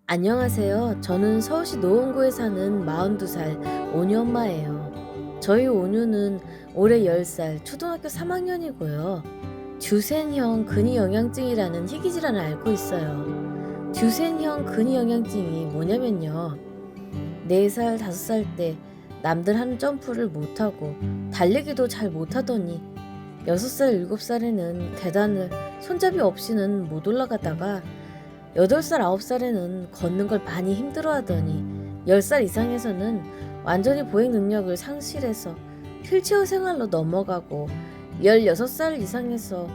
안녕하세요. 저는 서울시 노원구에 사는 42살 온유 엄마예요. 저희 온유는 올해 10살 초등학교 3학년이고요. 듀센형 근위영양증이라는 희귀질환을 앓고 있어요. 듀센형 근위영양증이 뭐냐면요. 4살, 5살 때 남들 하는 점프를 못하고 달리기도 잘 못하더니 6살, 7살에는 계단을 손잡이 없이는 못 올라가다가 8살, 9살에는 걷는 걸 많이 힘들어하더니 10살 이상에서는 완전히 보행 능력을 상실해서 휠체어 생활로 넘어가고 16살 이상에서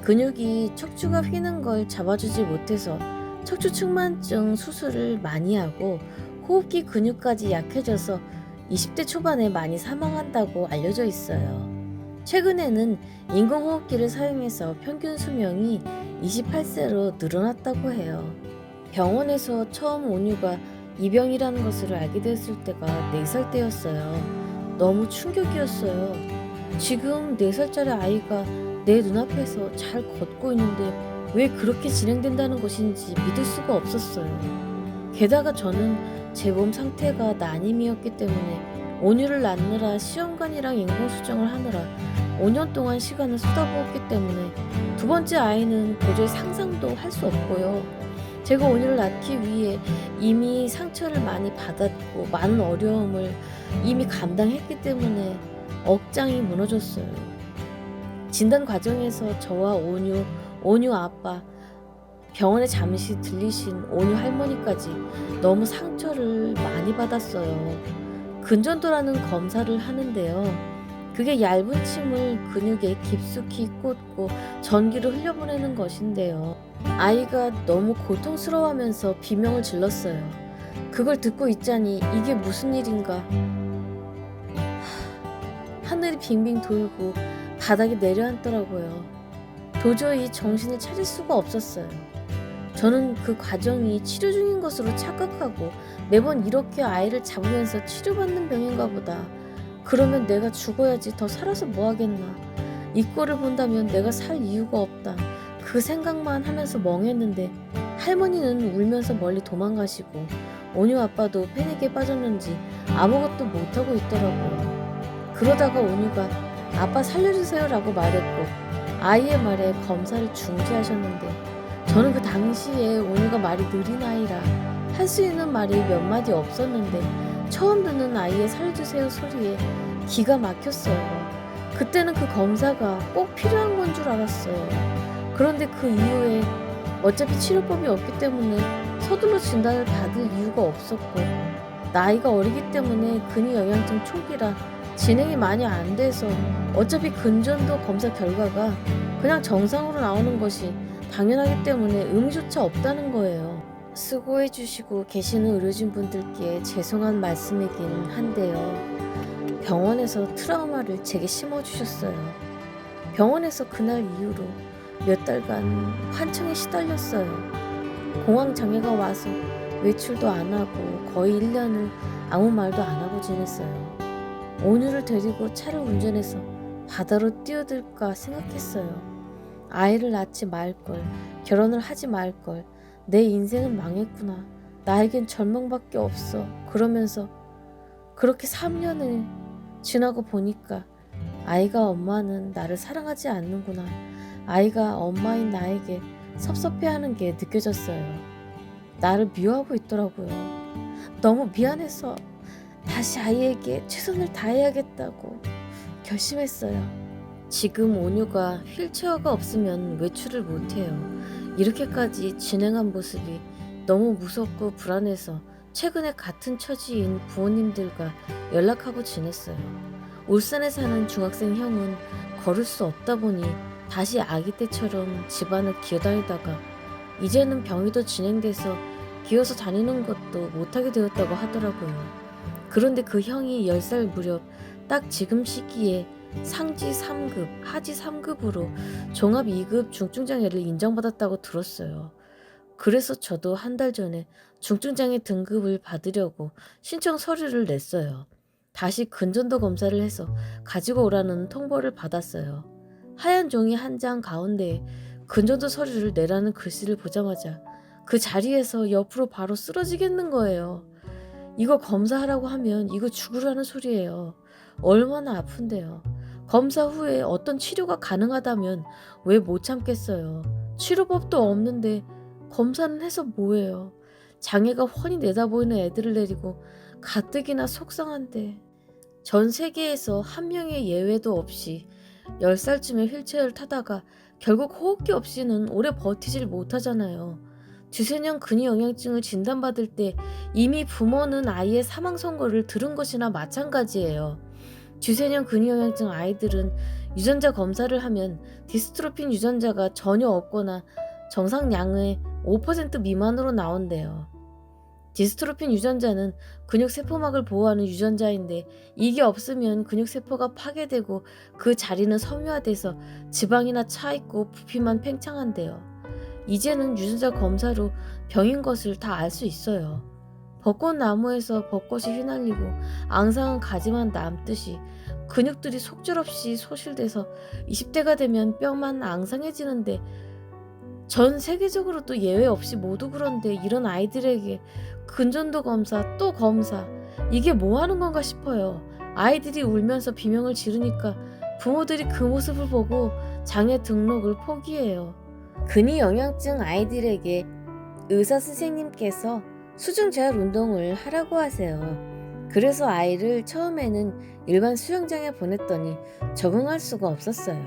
근육이 척추가 휘는 걸 잡아주지 못해서 척추측만증 수술을 많이 하고 호흡기 근육까지 약해져서 20대 초반에 많이 사망한다고 알려져 있어요. 최근에는 인공호흡기를 사용해서 평균 수명이 28세로 늘어났다고 해요. 병원에서 처음 온유가 이 병이라는 것을 알게 됐을 때가 4살 때였어요. 너무 충격이었어요. 지금 4살짜리 아이가 내 눈앞에서 잘 걷고 있는데 왜 그렇게 진행된다는 것인지 믿을 수가 없었어요. 게다가 저는 제 몸 상태가 난임이었기 때문에 온유를 낳느라 시험관이랑 인공수정을 하느라 5년 동안 시간을 쏟아부었기 때문에 두 번째 아이는 도저히 상상도 할 수 없고요. 제가 온유를 낳기 위해 이미 상처를 많이 받았고 많은 어려움을 이미 감당했기 때문에 억장이 무너졌어요. 진단 과정에서 저와 온유 아빠, 병원에 잠시 들리신 온유 할머니까지 너무 상처를 많이 받았어요. 근전도라는 검사를 하는데요. 그게 얇은 침을 근육에 깊숙이 꽂고 전기를 흘려보내는 것인데요. 아이가 너무 고통스러워하면서 비명을 질렀어요. 그걸 듣고 있자니 이게 무슨 일인가. 하늘이 빙빙 돌고 바닥에 내려앉더라고요. 도저히 정신을 차릴 수가 없었어요. 저는 그 과정이 치료 중인 것으로 착각하고 매번 이렇게 아이를 잡으면서 치료받는 병인가 보다. 그러면 내가 죽어야지 더 살아서 뭐 하겠나. 이 꼴을 본다면 내가 살 이유가 없다. 그 생각만 하면서 멍했는데 할머니는 울면서 멀리 도망가시고 온유 아빠도 패닉에 빠졌는지 아무것도 못하고 있더라고요. 그러다가 온유가 아빠 살려주세요라고 말했고 아이의 말에 검사를 중지하셨는데 저는 그 당시에 온유가 말이 느린 아이라 할 수 있는 말이 몇 마디 없었는데 처음 듣는 아이의 살려주세요 소리에 기가 막혔어요. 그때는 그 검사가 꼭 필요한 건 줄 알았어요. 그런데 그 이후에 어차피 치료법이 없기 때문에 서둘러 진단을 받을 이유가 없었고 나이가 어리기 때문에 근위영양증 초기라 진행이 많이 안 돼서 어차피 근전도 검사 결과가 그냥 정상으로 나오는 것이 당연하기 때문에 의미조차 없다는 거예요. 수고해 주시고 계시는 의료진 분들께 죄송한 말씀이긴 한데요. 병원에서 트라우마를 제게 심어주셨어요. 병원에서 그날 이후로 몇 달간 환청에 시달렸어요. 공황 장애가 와서 외출도 안 하고 거의 1년을 아무 말도 안 하고 지냈어요. 온유를 데리고 차를 운전해서 바다로 뛰어들까 생각했어요. 아이를 낳지 말걸, 결혼을 하지 말걸, 내 인생은 망했구나. 나에겐 절망밖에 없어. 그러면서 그렇게 3년을 지나고 보니까 아이가 엄마는 나를 사랑하지 않는구나. 아이가 엄마인 나에게 섭섭해하는 게 느껴졌어요. 나를 미워하고 있더라고요. 너무 미안해서 다시 아이에게 최선을 다해야겠다고 결심했어요. 지금 온유가 휠체어가 없으면 외출을 못해요. 이렇게까지 진행한 모습이 너무 무섭고 불안해서 최근에 같은 처지인 부모님들과 연락하고 지냈어요. 울산에 사는 중학생 형은 걸을 수 없다 보니 다시 아기 때처럼 집안을 기어다니다가 이제는 병이 더 진행돼서 기어서 다니는 것도 못하게 되었다고 하더라고요. 그런데 그 형이 10살 무렵 딱 지금 시기에 상지 3급, 하지 3급으로 종합 2급 중증장애를 인정받았다고 들었어요. 그래서 저도 한 달 전에 중증장애 등급을 받으려고 신청 서류를 냈어요. 다시 근전도 검사를 해서 가지고 오라는 통보를 받았어요. 하얀 종이 한 장 가운데에 근전도 서류를 내라는 글씨를 보자마자 그 자리에서 옆으로 바로 쓰러지겠는 거예요. 이거 검사하라고 하면 이거 죽으라는 소리예요. 얼마나 아픈데요. 검사 후에 어떤 치료가 가능하다면 왜 못 참겠어요. 치료법도 없는데 검사는 해서 뭐예요. 장애가 훤히 내다보이는 애들을 데리고 가뜩이나 속상한데. 전 세계에서 한 명의 예외도 없이 10살쯤에 휠체어를 타다가 결국 호흡기 없이는 오래 버티질 못하잖아요. 주세년 근위영양증을 진단받을 때 이미 부모는 아이의 사망 선고를 들은 것이나 마찬가지예요. 주세년 근위영양증 아이들은 유전자 검사를 하면 디스트로핀 유전자가 전혀 없거나 정상량의 5% 미만으로 나온대요. 디스트로핀 유전자는 근육세포막을 보호하는 유전자인데 이게 없으면 근육세포가 파괴되고 그 자리는 섬유화돼서 지방이나 차있고 부피만 팽창한대요. 이제는 유전자 검사로 병인 것을 다 알 수 있어요. 벚꽃나무에서 벚꽃이 휘날리고 앙상한 가지만 남듯이 근육들이 속절없이 소실돼서 20대가 되면 뼈만 앙상해지는데 전 세계적으로 또 예외 없이 모두 그런데 이런 아이들에게 근전도 검사 또 검사 이게 뭐 하는 건가 싶어요. 아이들이 울면서 비명을 지르니까 부모들이 그 모습을 보고 장애 등록을 포기해요. 근위영양증 아이들에게 의사 선생님께서 수중 재활 운동을 하라고 하세요. 그래서 아이를 처음에는 일반 수영장에 보냈더니 적응할 수가 없었어요.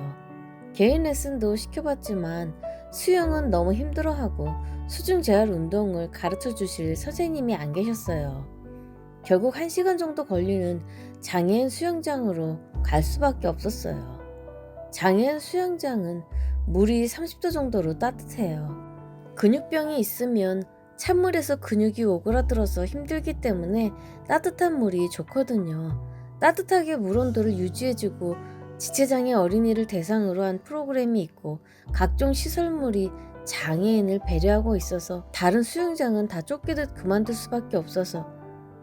개인 레슨도 시켜봤지만 수영은 너무 힘들어하고 수중 재활 운동을 가르쳐 주실 선생님이 안 계셨어요. 결국 1시간 정도 걸리는 장애인 수영장으로 갈 수밖에 없었어요. 장애인 수영장은 물이 30도 정도로 따뜻해요. 근육병이 있으면 찬물에서 근육이 오그라들어서 힘들기 때문에 따뜻한 물이 좋거든요. 따뜻하게 물 온도를 유지해주고 지체장애 어린이를 대상으로 한 프로그램이 있고 각종 시설물이 장애인을 배려하고 있어서 다른 수영장은 다 쫓기듯 그만둘 수밖에 없어서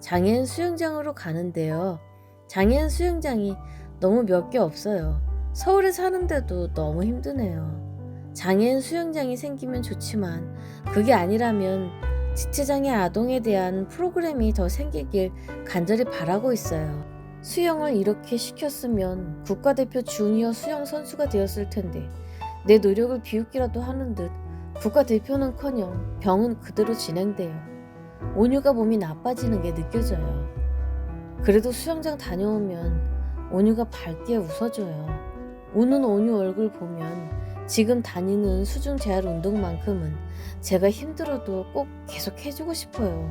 장애인 수영장으로 가는데요. 장애인 수영장이 너무 몇 개 없어요. 서울에 사는데도 너무 힘드네요. 장애인 수영장이 생기면 좋지만 그게 아니라면 지체장애 아동에 대한 프로그램이 더 생기길 간절히 바라고 있어요. 수영을 이렇게 시켰으면 국가대표 주니어 수영 선수가 되었을 텐데 내 노력을 비웃기라도 하는 듯 국가대표는커녕 병은 그대로 진행돼요. 온유가 몸이 나빠지는 게 느껴져요. 그래도 수영장 다녀오면 온유가 밝게 웃어줘요. 우는 온유 얼굴 보면 지금 다니는 수중 재활 운동만큼은 제가 힘들어도 꼭 계속 해주고 싶어요.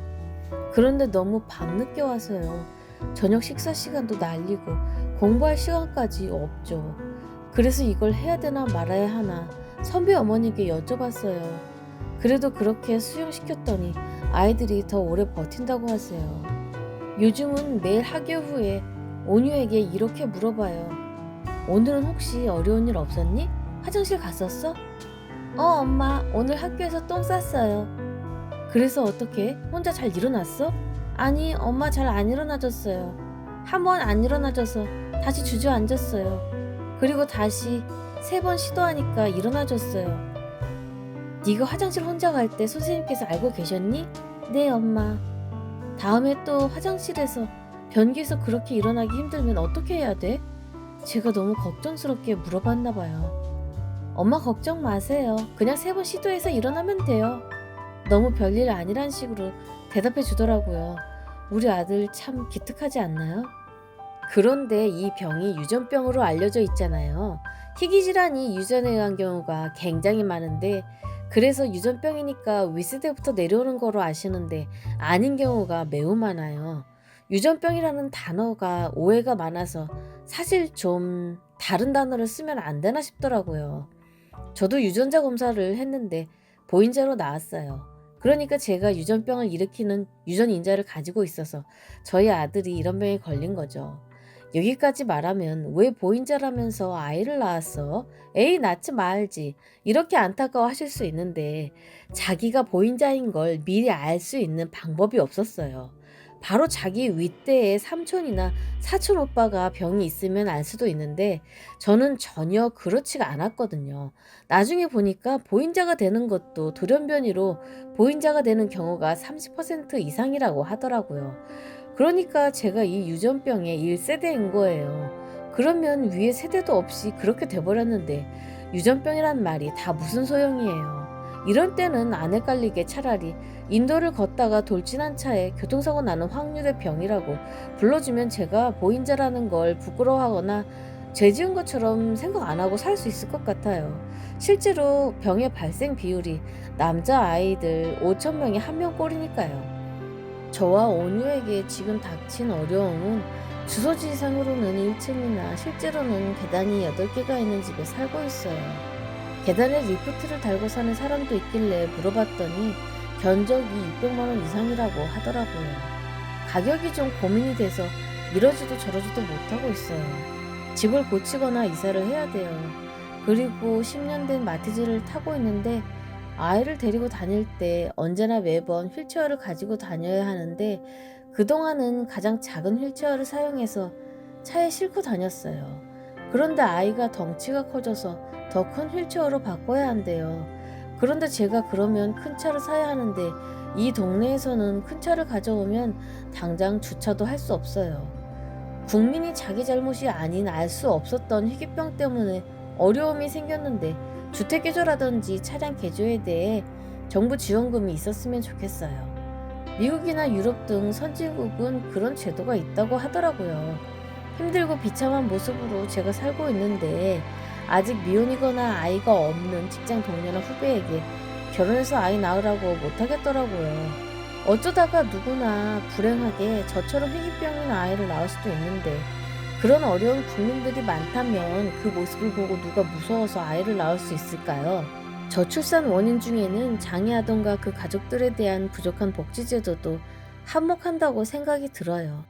그런데 너무 밤늦게 와서요. 저녁 식사 시간도 날리고 공부할 시간까지 없죠. 그래서 이걸 해야 되나 말아야 하나 선배 어머니께 여쭤봤어요. 그래도 그렇게 수영시켰더니 아이들이 더 오래 버틴다고 하세요. 요즘은 매일 학교 후에 온유에게 이렇게 물어봐요. 오늘은 혹시 어려운 일 없었니? 화장실 갔었어? 엄마 오늘 학교에서 똥 쌌어요. 그래서 어떻게? 혼자 잘 일어났어? 아니 엄마 잘 안 일어나졌어요. 한 번 안 일어나져서 다시 주저앉았어요. 그리고 다시 3번 시도하니까 일어나졌어요. 네가 화장실 혼자 갈 때 선생님께서 알고 계셨니? 네 엄마. 다음에 또 화장실에서 변기에서 그렇게 일어나기 힘들면 어떻게 해야 돼? 제가 너무 걱정스럽게 물어봤나 봐요. 엄마 걱정 마세요. 그냥 3번 시도해서 일어나면 돼요. 너무 별일 아니란 식으로 대답해 주더라고요. 우리 아들 참 기특하지 않나요? 그런데 이 병이 유전병으로 알려져 있잖아요. 희귀질환이 유전에 의한 경우가 굉장히 많은데 그래서 유전병이니까 윗세대부터 내려오는 거로 아시는데 아닌 경우가 매우 많아요. 유전병이라는 단어가 오해가 많아서 사실 좀 다른 단어를 쓰면 안 되나 싶더라고요. 저도 유전자 검사를 했는데 보인자로 나왔어요. 그러니까 제가 유전병을 일으키는 유전인자를 가지고 있어서 저희 아들이 이런 병에 걸린 거죠. 여기까지 말하면 왜 보인자라면서 아이를 낳았어? 에이 낳지 말지. 이렇게 안타까워 하실 수 있는데 자기가 보인자인 걸 미리 알 수 있는 방법이 없었어요. 바로 자기 윗대의 삼촌이나 사촌 오빠가 병이 있으면 알 수도 있는데 저는 전혀 그렇지가 않았거든요. 나중에 보니까 보인자가 되는 것도 돌연변이로 보인자가 되는 경우가 30% 이상이라고 하더라고요. 그러니까 제가 이 유전병의 1세대인 거예요. 그러면 위에 세대도 없이 그렇게 돼버렸는데 유전병이란 말이 다 무슨 소용이에요. 이런 때는 안 헷갈리게 차라리 인도를 걷다가 돌진한 차에 교통사고 나는 확률의 병이라고 불러주면 제가 보인자라는 걸 부끄러워하거나 죄 지은 것처럼 생각 안 하고 살 수 있을 것 같아요. 실제로 병의 발생 비율이 남자 아이들 5천 명에 1명꼴이니까요. 저와 온유에게 지금 닥친 어려움은 주소지상으로는 1층이나 실제로는 계단이 8개가 있는 집에 살고 있어요. 계단에 리프트를 달고 사는 사람도 있길래 물어봤더니 견적이 600만 원 이상이라고 하더라고요. 가격이 좀 고민이 돼서 이러지도 저러지도 못하고 있어요. 집을 고치거나 이사를 해야 돼요. 그리고 10년 된 마티즈를 타고 있는데 아이를 데리고 다닐 때 언제나 매번 휠체어를 가지고 다녀야 하는데 그동안은 가장 작은 휠체어를 사용해서 차에 싣고 다녔어요. 그런데 아이가 덩치가 커져서 더 큰 휠체어로 바꿔야 한대요. 그런데 제가 그러면 큰 차를 사야 하는데 이 동네에서는 큰 차를 가져오면 당장 주차도 할 수 없어요. 국민이 자기 잘못이 아닌 알 수 없었던 희귀병 때문에 어려움이 생겼는데 주택 개조라든지 차량 개조에 대해 정부 지원금이 있었으면 좋겠어요. 미국이나 유럽 등 선진국은 그런 제도가 있다고 하더라고요. 힘들고 비참한 모습으로 제가 살고 있는데 아직 미혼이거나 아이가 없는 직장 동료나 후배에게 결혼해서 아이 낳으라고 못하겠더라고요. 어쩌다가 누구나 불행하게 저처럼 희귀병인 아이를 낳을 수도 있는데 그런 어려운 국민들이 많다면 그 모습을 보고 누가 무서워서 아이를 낳을 수 있을까요? 저출산 원인 중에는 장애아동과 그 가족들에 대한 부족한 복지제도도 한몫한다고 생각이 들어요.